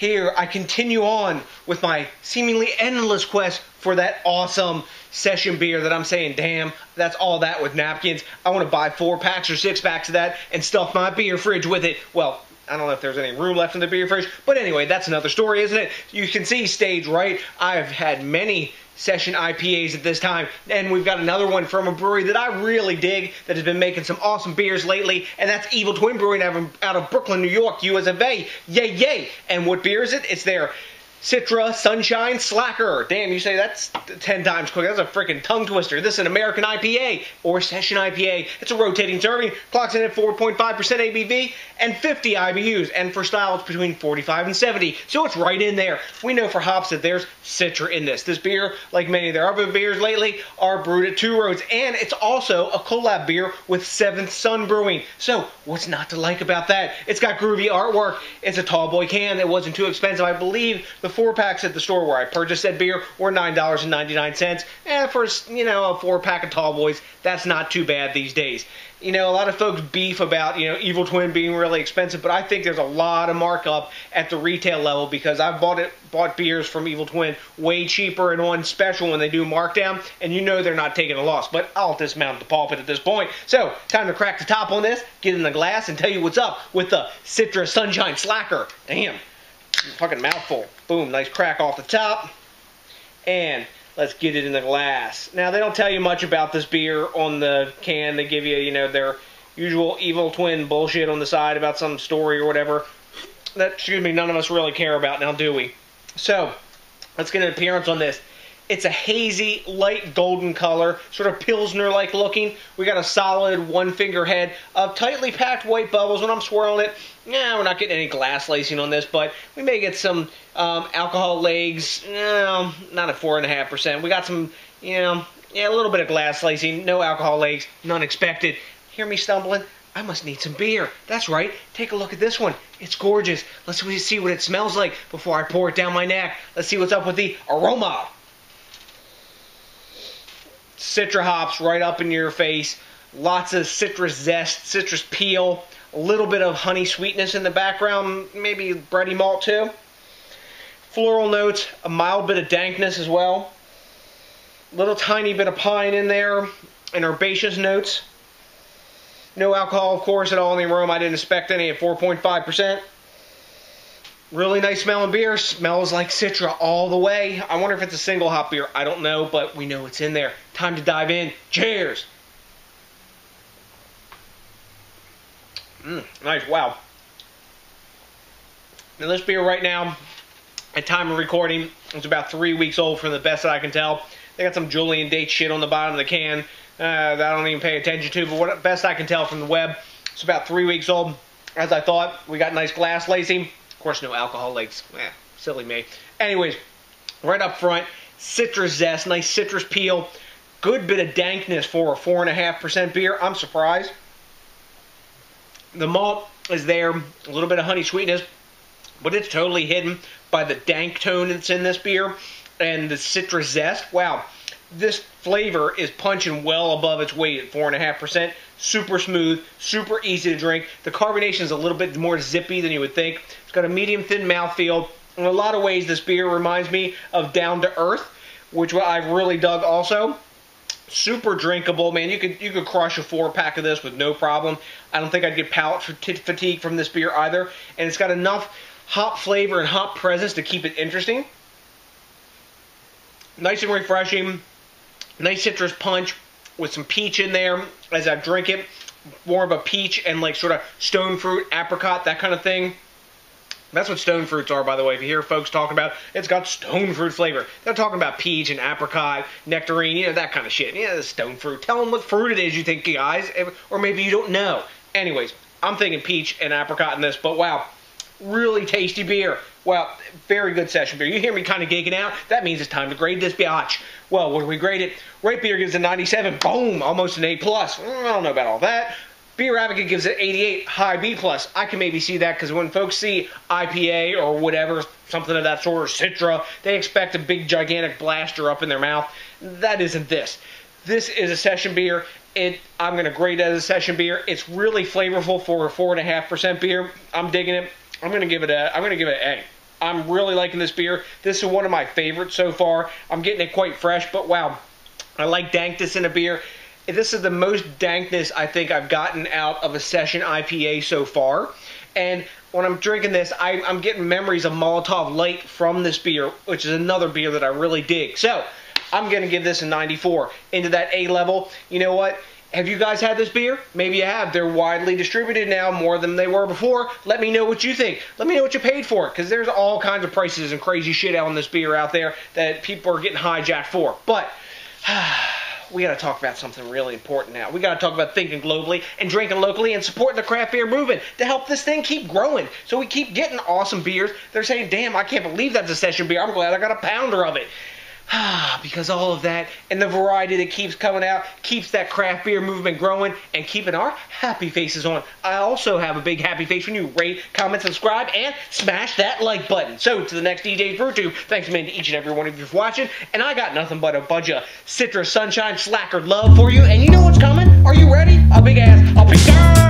here I continue on with my seemingly endless quest for that awesome session beer that I'm saying, damn, that's all that with napkins. I want to buy 4 packs or 6 packs of that and stuff my beer fridge with it. Well, I don't know if there's any room left in the beer fridge, but anyway, that's another story, isn't it? You can see stage right. I've had many session IPAs at this time, and we've got another one from a brewery that I really dig that has been making some awesome beers lately, and that's Evil Twin Brewing out of Brooklyn, New York, USA. Yay, yay! And what beer is it? It's their Citra Sunshine Slacker. Damn, you say that's 10 times quick. That's a freaking tongue twister. This is an American IPA or session IPA. It's a rotating serving. Clocks in at 4.5% ABV and 50 IBUs. And for style, it's between 45 and 70. So it's right in there. We know for hops that there's Citra in this. This beer, like many of their other beers lately, are brewed at 2 Roads. And it's also a collab beer with 7venth Sun Brewing. So what's not to like about that? It's got groovy artwork. It's a tall boy can. It wasn't too expensive. I believe the 4 packs at the store where I purchased that beer were $9.99. And for, you know, a 4 pack of tall boys, that's not too bad these days. You know, a lot of folks beef about, you know, Evil Twin being really expensive, but I think there's a lot of markup at the retail level because I've bought beers from Evil Twin way cheaper and on special when they do markdown, and you know they're not taking a loss. But I'll dismount the pulpit at this point. So, time to crack the top on this, get in the glass, and tell you what's up with the Citra Sunshine Slacker. Damn. Fucking mouthful. Boom, nice crack off the top. And let's get it in the glass. Now, they don't tell you much about this beer on the can. They give you, you know, their usual Evil Twin bullshit on the side about some story or whatever. That, excuse me, none of us really care about now, do we? So, let's get an appearance on this. It's a hazy, light golden color, sort of Pilsner-like looking. We got a solid 1-finger head of tightly packed white bubbles. When I'm swirling it, yeah, we're not getting any glass lacing on this, but we may get some alcohol legs. No, not at 4.5%. We got some, you know, yeah, a little bit of glass lacing. No alcohol legs, none expected. Hear me stumbling? I must need some beer. That's right. Take a look at this one. It's gorgeous. Let's see what it smells like before I pour it down my neck. Let's see what's up with the aroma. Citra hops right up in your face. Lots of citrus zest, citrus peel. A little bit of honey sweetness in the background. Maybe bready malt too. Floral notes. A mild bit of dankness as well. Little tiny bit of pine in there. And herbaceous notes. No alcohol, of course, at all in the aroma. I didn't expect any at 4.5%. Really nice smelling beer. Smells like Citra all the way. I wonder if it's a single hop beer. I don't know, but we know it's in there. Time to dive in. Cheers! Nice. Wow. Now this beer right now, at time of recording, it's about 3 weeks old from the best that I can tell. They got some Julian date shit on the bottom of the can that I don't even pay attention to, but what best I can tell from the web, it's about 3 weeks old. As I thought, we got nice glass lacing. Of course, no alcohol legs. Silly me. Anyways, right up front, citrus zest, nice citrus peel, good bit of dankness for a 4.5% beer. I'm surprised. The malt is there, a little bit of honey sweetness, but it's totally hidden by the dank tone that's in this beer and the citrus zest. Wow, this flavor is punching well above its weight at 4.5%. Super smooth, super easy to drink. The carbonation is a little bit more zippy than you would think. It's got a medium thin mouthfeel. In a lot of ways, this beer reminds me of Down to Earth, which I've really dug also. Super drinkable, man. You could crush a 4-pack of this with no problem. I don't think I'd get palate fatigue from this beer either. And it's got enough hop flavor and hop presence to keep it interesting. Nice and refreshing. Nice citrus punch with some peach in there as I drink it. More of a peach and like sort of stone fruit, apricot, that kind of thing. That's what stone fruits are, by the way. If you hear folks talking about, it's got stone fruit flavor. They're talking about peach and apricot, nectarine, you know, that kind of shit. Yeah, the stone fruit. Tell them what fruit it is you think, guys. Or maybe you don't know. Anyways, I'm thinking peach and apricot in this, but wow. Really tasty beer. Well, very good session beer. You hear me kind of geeking out? That means it's time to grade this biatch. Well, what do we grade it? Rate Beer gives it a 97. Boom! Almost an A+. I don't know about all that. Beer Advocate gives it 88, high B+. I can maybe see that because when folks see IPA or whatever, something of that sort, or Citra, they expect a big, gigantic blaster up in their mouth. That isn't this. This is a session beer. I'm going to grade it as a session beer. It's really flavorful for a 4.5% beer. I'm digging it. I'm going to give it an A. I'm really liking this beer. This is one of my favorites so far. I'm getting it quite fresh, but wow, I like dankness in a beer. This is the most dankness I think I've gotten out of a session IPA so far. And when I'm drinking this, I'm getting memories of Molotov Light from this beer, which is another beer that I really dig. So, I'm going to give this a 94 into that A level. You know what? Have you guys had this beer? Maybe you have. They're widely distributed now, more than they were before. Let me know what you think. Let me know what you paid for it, because there's all kinds of prices and crazy shit on this beer out there that people are getting hijacked for. But we got to talk about something really important now. We got to talk about thinking globally and drinking locally and supporting the craft beer movement to help this thing keep growing. So we keep getting awesome beers. They're saying, damn, I can't believe that's a session beer. I'm glad I got a pounder of it. Because all of that and the variety that keeps coming out keeps that craft beer movement growing and keeping our happy faces on. I also have a big happy face when you rate, comment, subscribe, and smash that like button. So, to the next DJs BrewTube, thanks man to each and every one of you for watching, and I got nothing but a bunch of Citra Sunshine Slacker love for you, and you know what's coming? Are you ready? A big ass, a big girl!